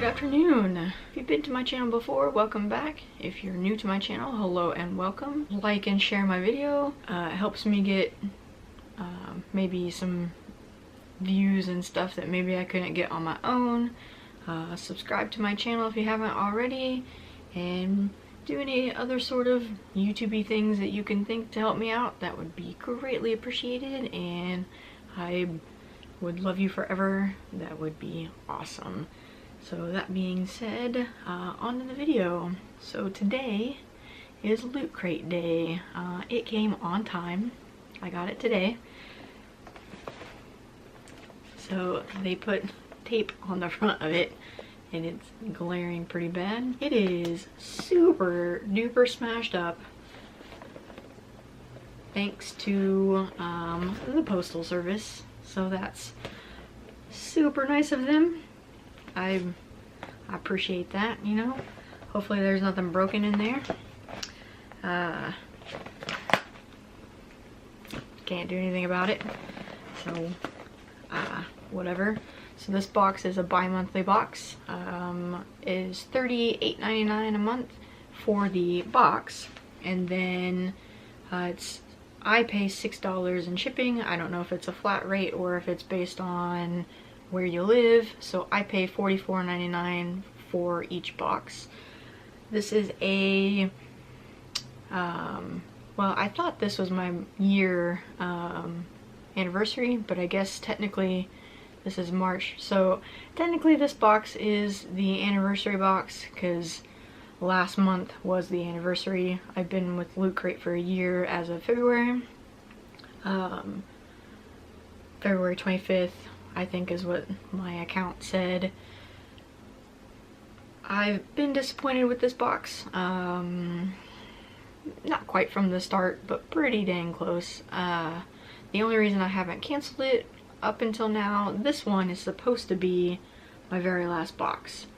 Good afternoon. If you've been to my channel before, welcome back. If you're new to my channel, hello and welcome. Like and share my video. It helps me get maybe some views and stuff that maybe I couldn't get on my own. Subscribe to my channel if you haven't already, and do any other sort of YouTube-y things that you can think to help me out. That would be greatly appreciated, and I would love you forever. That would be awesome. So that being said, on to the video. So today is Loot Crate Day. It came on time. I got it today. So they put tape on the front of it and it's glaring pretty bad. It is super duper smashed up thanks to the Postal Service. So that's super nice of them. I appreciate that, you know. Hopefully there's nothing broken in there. Can't do anything about it. So, whatever. So this box is a bi-monthly box. Is $38.99 a month for the box. And then I pay $6 in shipping. I don't know if it's a flat rate or if it's based on where you live, so I pay $44.99 for each box. This is a well, I thought this was my year anniversary, but I guess technically this is March, so technically this box is the anniversary box because last month was the anniversary. I've been with Loot Crate for a year as of February. February 25th I think is what my account said. I've been disappointed with this box. Not quite from the start, but pretty dang close. The only reason I haven't canceled it up until now, this one is supposed to be my very last box.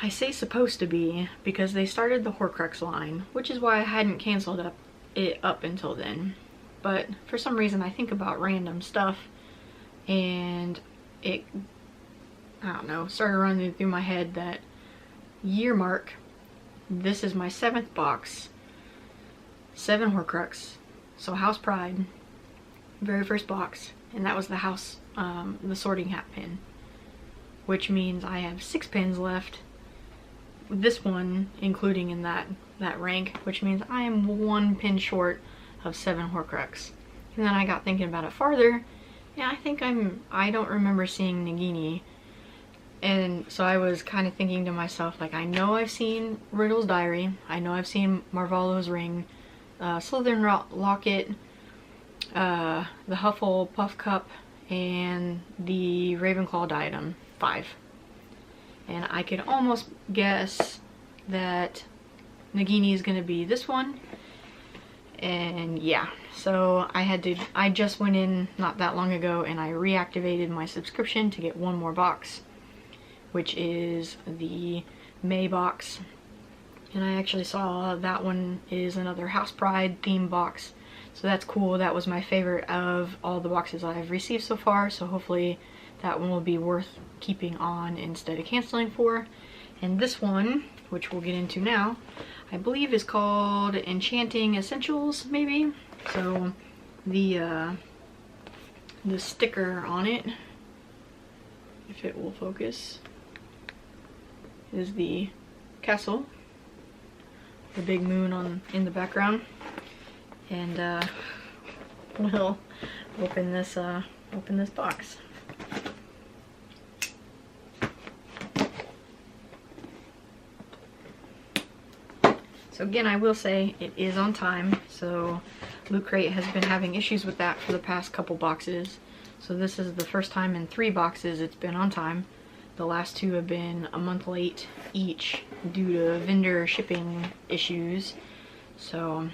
I say supposed to be because they started the Horcrux line, which is why I hadn't canceled it up until then. But for some reason I think about random stuff, and it, I don't know, started running through my head that year mark, this is my 7th box, 7 Horcrux, so House Pride, very first box, and that was the house, the sorting hat pin, which means I have 6 pins left, this one including in that rank, which means I am 1 pin short of 7 Horcrux. And then I got thinking about it farther. Yeah, I don't remember seeing Nagini. And so I was kind of thinking to myself, like, I know I've seen Riddle's Diary, I know I've seen Marvolo's Ring, Slytherin Locket, the Hufflepuff Cup, and the Ravenclaw Diadem, 5. And I could almost guess that Nagini is going to be this one. And yeah, so I just went in not that long ago and I reactivated my subscription to get one more box, which is the May box. And I actually saw that one is another House Pride theme box, so that's cool. That was my favorite of all the boxes I've received so far, so hopefully that one will be worth keeping on instead of canceling for. And this one, which we'll get into now, I believe is called Enchanting Essentials, maybe. So the sticker on it, if it will focus, is the castle, the big moon in the background. And we'll open this box. So again, I will say it is on time, so Loot Crate has been having issues with that for the past couple boxes. So this is the first time in 3 boxes it's been on time. The last 2 have been a month late each due to vendor shipping issues. So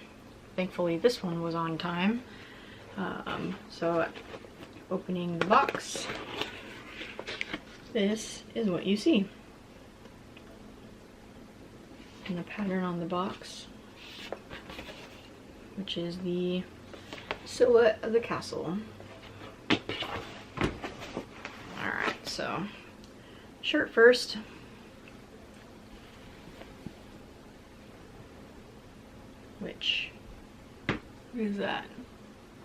thankfully this one was on time. So opening the box, this is what you see. And the pattern on the box, which is the silhouette of the castle. Alright, so shirt first. Which is that?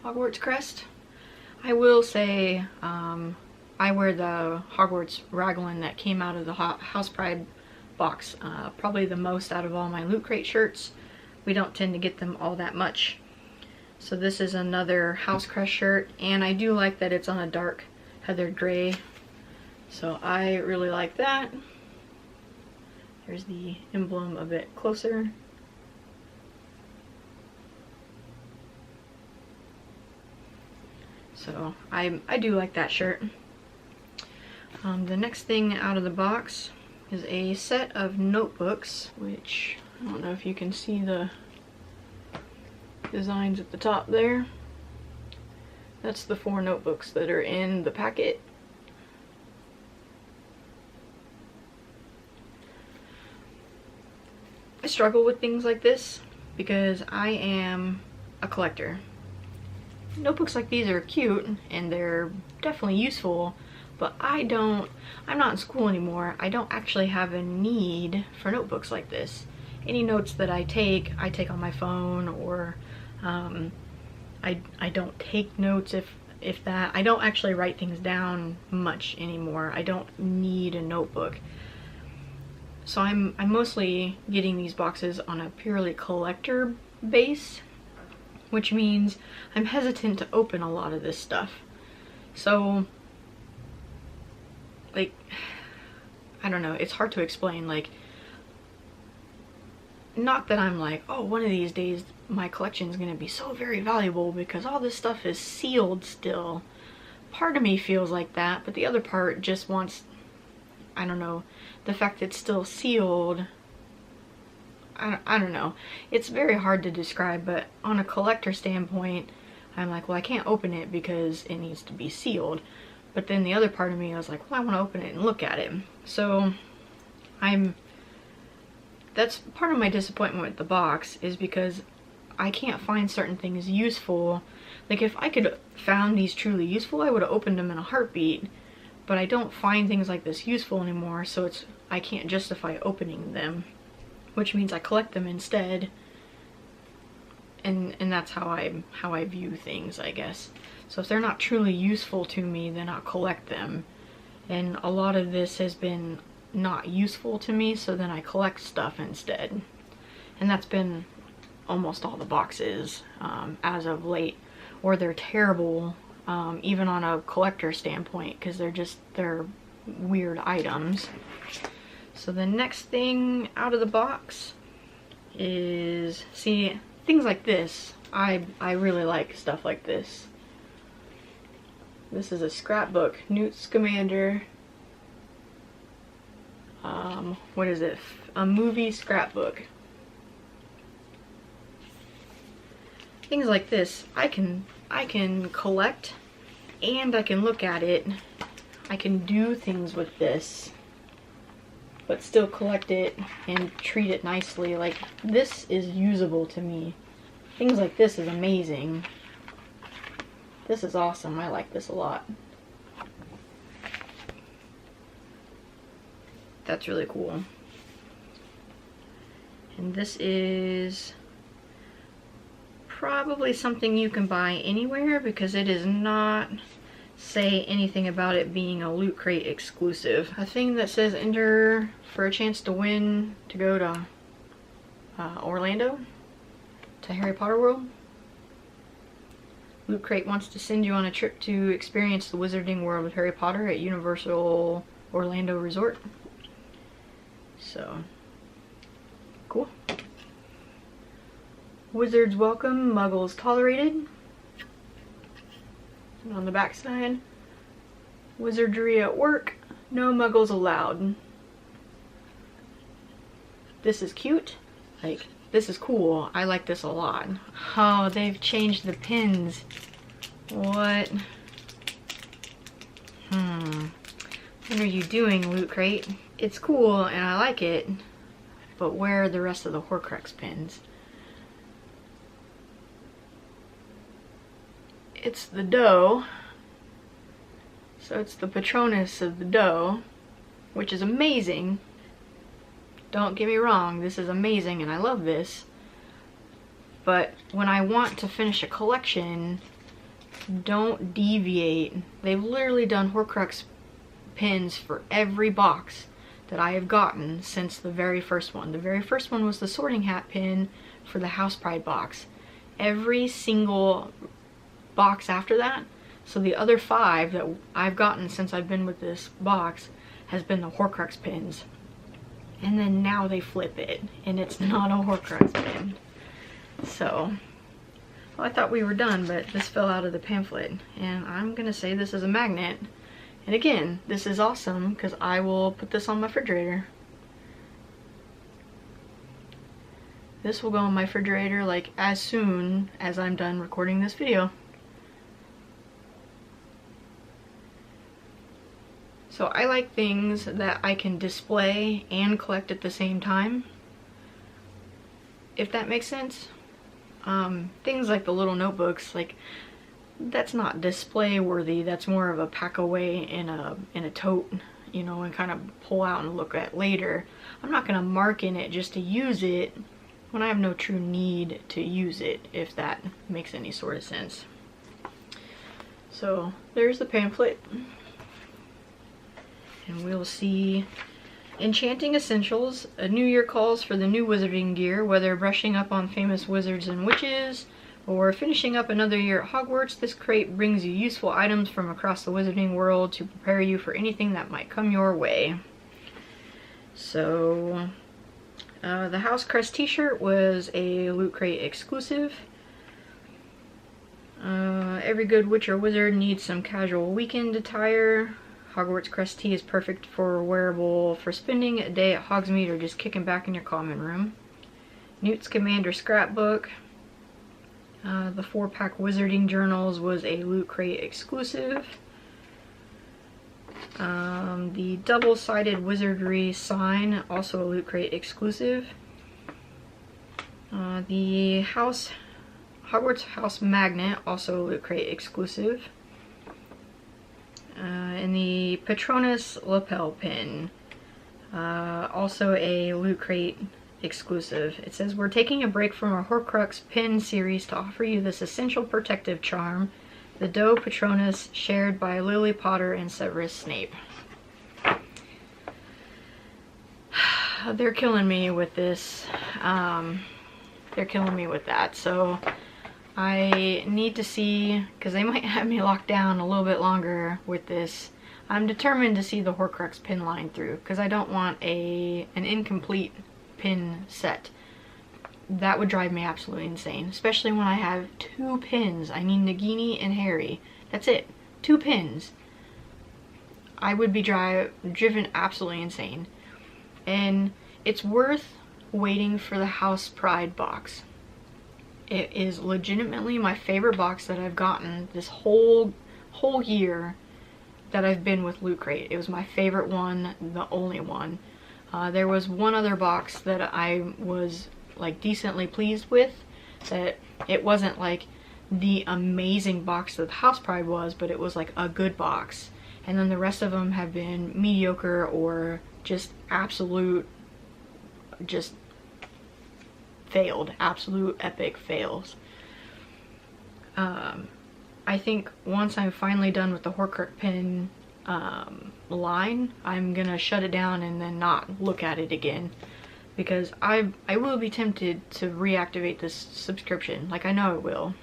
Hogwarts crest. I will say I wear the Hogwarts raglan that came out of the House Pride box probably the most out of all my Loot Crate shirts. We don't tend to get them all that much. So this is another House Crest shirt, and I do like that it's on a dark heathered gray. So I really like that. There's the emblem a bit closer. So I do like that shirt. The next thing out of the box is a set of notebooks, which I don't know if you can see the designs at the top there. That's the 4 notebooks that are in the packet. I struggle with things like this because I am a collector. Notebooks like these are cute and they're definitely useful, but I'm not in school anymore. I don't actually have a need for notebooks like this. Any notes that I take on my phone, or I don't take notes if that. I don't actually write things down much anymore. I don't need a notebook. So I'm mostly getting these boxes on a purely collector base, which means I'm hesitant to open a lot of this stuff. So, like, I don't know, it's hard to explain. Like, not that I'm like, oh, one of these days my collection is going to be so very valuable because all this stuff is sealed still. Part of me feels like that, but the other part just wants, I don't know, the fact it's still sealed. I don't know. It's very hard to describe, but on a collector standpoint, I'm like, well, I can't open it because it needs to be sealed. But then the other part of me, I was like, well, I want to open it and look at it. So that's part of my disappointment with the box, is because I can't find certain things useful. Like, if I could found these truly useful, I would have opened them in a heartbeat. But I don't find things like this useful anymore, so I can't justify opening them, which means I collect them instead. And that's how I view things, I guess. So if they're not truly useful to me, then I'll collect them. And a lot of this has been not useful to me, so then I collect stuff instead. And that's been almost all the boxes as of late. Or they're terrible, even on a collector standpoint, because they're weird items. So the next thing out of the box is, see, things like this. I really like stuff like this. This is a scrapbook, Newt Scamander. What is it? A movie scrapbook. Things like this, I can collect, and I can look at it. I can do things with this, but still collect it and treat it nicely. Like, this is usable to me. Things like this is amazing. This is awesome. I like this a lot. That's really cool. And this is probably something you can buy anywhere, because it does not say anything about it being a Loot Crate exclusive. A thing that says enter for a chance to win to go to Orlando, to Harry Potter World. Loot Crate wants to send you on a trip to experience the wizarding world of Harry Potter at Universal Orlando Resort. So, cool. Wizards welcome, muggles tolerated. And on the back side, wizardry at work, no muggles allowed. This is cute. Like, this is cool. I like this a lot. Oh, they've changed the pins. What? What are you doing, Loot Crate? It's cool and I like it, but where are the rest of the Horcrux pins? It's the dough. So it's the Patronus of the dough. which is amazing. Don't get me wrong, this is amazing and I love this. But when I want to finish a collection, don't deviate. They've literally done Horcrux pins for every box that I have gotten since the very first one. The very first one was the Sorting Hat pin for the House Pride box. Every single box after that, so the other 5 that I've gotten since I've been with this box, has been the Horcrux pins. And then now they flip it, and it's not a Horcrux pin. So, well, I thought we were done, but this fell out of the pamphlet. And I'm gonna say this is a magnet. And again, this is awesome because I will put this on my refrigerator. This will go on my refrigerator like as soon as I'm done recording this video. So I like things that I can display and collect at the same time, if that makes sense. Things like the little notebooks, like, that's not display worthy, that's more of a pack away in a tote, you know, and kind of pull out and look at later. I'm not gonna mark in it just to use it when I have no true need to use it, if that makes any sort of sense. So there's the pamphlet. And we'll see Enchanting Essentials. A new year calls for the new wizarding gear, whether brushing up on famous wizards and witches or finishing up another year at Hogwarts. This crate brings you useful items from across the wizarding world to prepare you for anything that might come your way. So the House Crest t-shirt was a Loot Crate exclusive. Every good witch or wizard needs some casual weekend attire. Hogwarts Crest tee is perfect for wearable for spending a day at Hogsmeade or just kicking back in your common room. Newt's Commander scrapbook. The 4-pack Wizarding Journals was a Loot Crate exclusive. The double-sided Wizardry sign, also a Loot Crate exclusive. The Hogwarts House magnet, also a Loot Crate exclusive. And the Patronus lapel pin, also a Loot Crate exclusive. It says, we're taking a break from our Horcrux pin series to offer you this essential protective charm, the Doe Patronus, shared by Lily Potter and Severus Snape. They're killing me with this. They're killing me with that. So I need to see, because they might have me locked down a little bit longer with this. I'm determined to see the Horcrux pin line through, because I don't want an incomplete pin set. That would drive me absolutely insane, especially when I have 2 pins. I need Nagini and Harry. That's it. 2 pins. I would be driven absolutely insane. And it's worth waiting for the House Pride box. It is legitimately my favorite box that I've gotten this whole year that I've been with Loot Crate. It was my favorite one, the only one. There was one other box that I was like decently pleased with, that it wasn't like the amazing box that the House Pride was, but it was like a good box. And then the rest of them have been mediocre or just absolute, just failed, absolute epic fails. I think once I'm finally done with the Horcrux pin line, I'm gonna shut it down and then not look at it again, because I will be tempted to reactivate this subscription, like I know it will,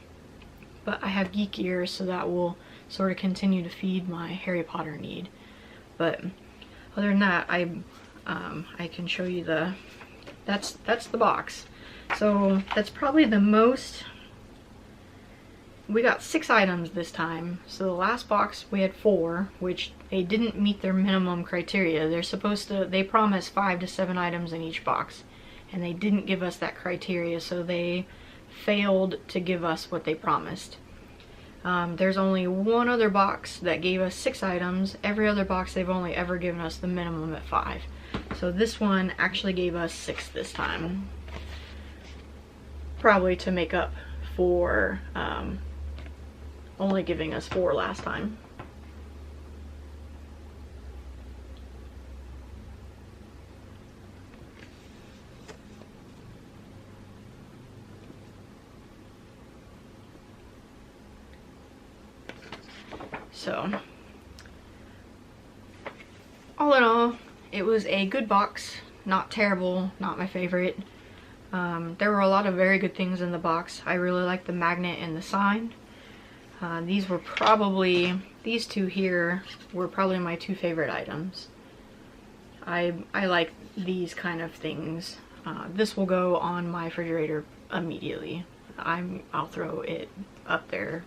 but I have Geek Ears, so that will sort of continue to feed my Harry Potter need. But other than that, I can show you that's the box. So that's probably the most. We got 6 items this time. So the last box we had 4, which they didn't meet their minimum criteria. They promised 5 to 7 items in each box, and they didn't give us that criteria, so they failed to give us what they promised. There's only one other box that gave us 6 items. Every other box they've only ever given us the minimum at 5. So this one actually gave us 6 this time. Probably to make up for only giving us 4 last time. So all in all, it was a good box. Not terrible, not my favorite. There were a lot of very good things in the box. I really liked the magnet and the sign. These two here were probably my two favorite items. I like these kind of things. This will go on my refrigerator immediately. I'll throw it up there.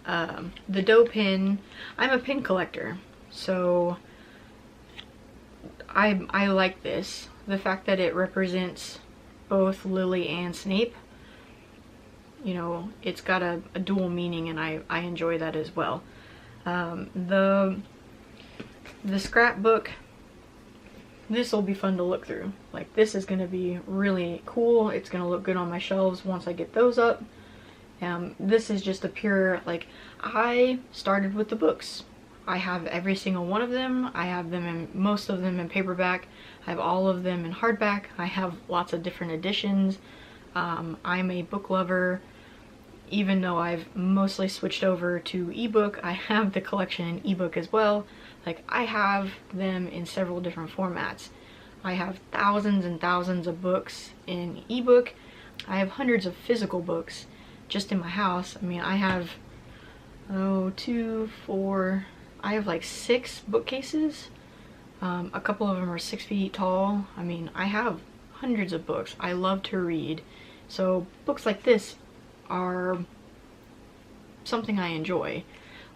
The dough pin, I'm a pin collector, so I like this. The fact that it represents both Lily and Snape, you know, it's got a dual meaning, and I enjoy that as well. The scrapbook, this will be fun to look through. Like, this is going to be really cool. It's going to look good on my shelves once I get those up. This is just a pure, like, I started with the books. I have every single one of them. I have them in, most of them in paperback. I have all of them in hardback. I have lots of different editions. I'm a book lover. Even though I've mostly switched over to ebook, I have the collection in ebook as well. Like, I have them in several different formats. I have thousands and thousands of books in ebook. I have hundreds of physical books just in my house. I mean, I have, I have like 6 bookcases. A couple of them are 6 feet tall. I mean, I have hundreds of books. I love to read. So books like this are something I enjoy.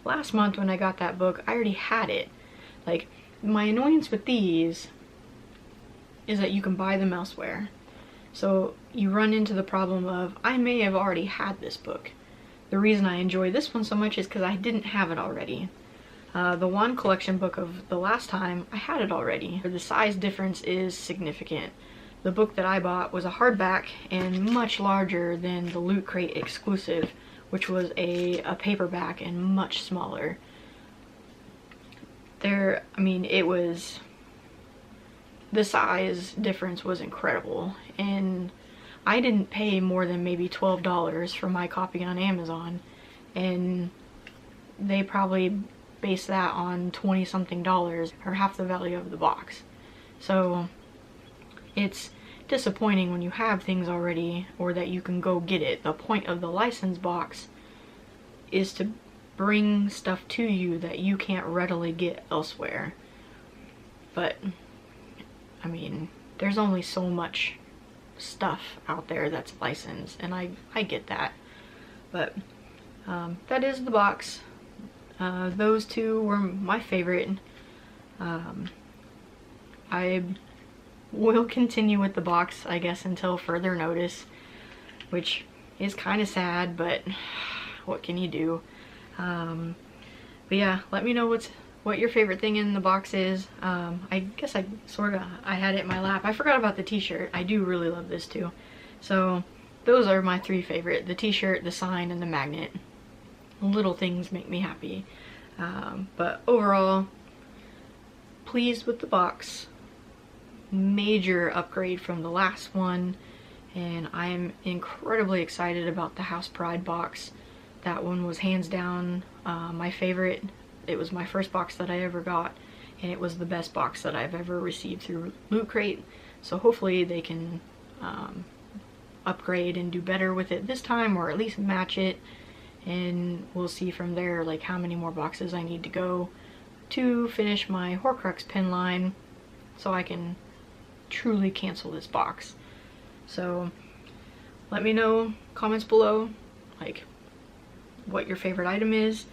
Last month when I got that book, I already had it. Like, my annoyance with these is that you can buy them elsewhere. So you run into the problem of, I may have already had this book. The reason I enjoy this one so much is because I didn't have it already. The wand collection book of the last time, I had it already. The size difference is significant. The book that I bought was a hardback and much larger than the Loot Crate exclusive, which was a paperback and much smaller. I mean, it was, the size difference was incredible, and I didn't pay more than maybe $12 for my copy on Amazon, and they probably based that on 20 something dollars, or half the value of the box. So it's disappointing when you have things already, or that you can go get it. The point of the license box is to bring stuff to you that you can't readily get elsewhere. But I mean, there's only so much stuff out there that's licensed, and I get that. But that is the box. Those two were my favorite. I will continue with the box, I guess, until further notice, which is kind of sad, but what can you do? But yeah, let me know what your favorite thing in the box is. I guess I had it in my lap. I forgot about the t-shirt. I do really love this too. So those are my 3 favorite: the t-shirt, the sign, and the magnet. Little things make me happy. But overall, pleased with the box. Major upgrade from the last one, and I'm incredibly excited about the House Pride box. That one was hands down my favorite. It was my first box that I ever got, and it was the best box that I've ever received through Loot Crate. So hopefully they can upgrade and do better with it this time, or at least match it, and we'll see from there like how many more boxes I need to go to finish my Horcrux pin line so I can truly cancel this box. So let me know, comments below, like what your favorite item is.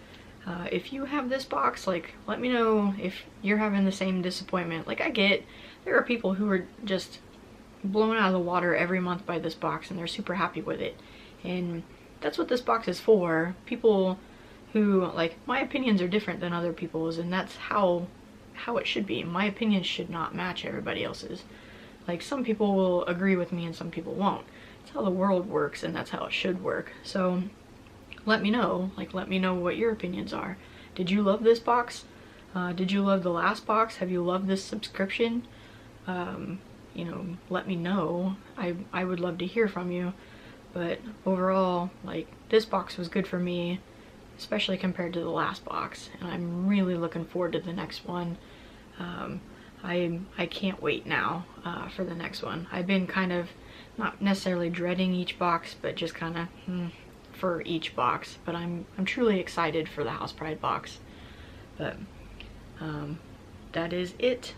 If you have this box, like, let me know if you're having the same disappointment. Like, I get there are people who are just blown out of the water every month by this box and they're super happy with it, and that's what this box is for. People who, like, my opinions are different than other people's, and that's how it should be. My opinions should not match everybody else's. Like, some people will agree with me and some people won't. It's how the world works, and that's how it should work. So let me know, like, let me know what your opinions are. Did you love this box? Did you love the last box? Have you loved this subscription? You know, let me know. I would love to hear from you. But overall, like, this box was good for me. especially compared to the last box, and I'm really looking forward to the next one. I can't wait now for the next one. I've been kind of not necessarily dreading each box, but just kind of for each box. But I'm truly excited for the House Pride box. But that is it.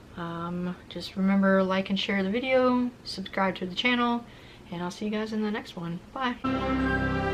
Just remember, like and share the video, subscribe to the channel, and I'll see you guys in the next one. Bye.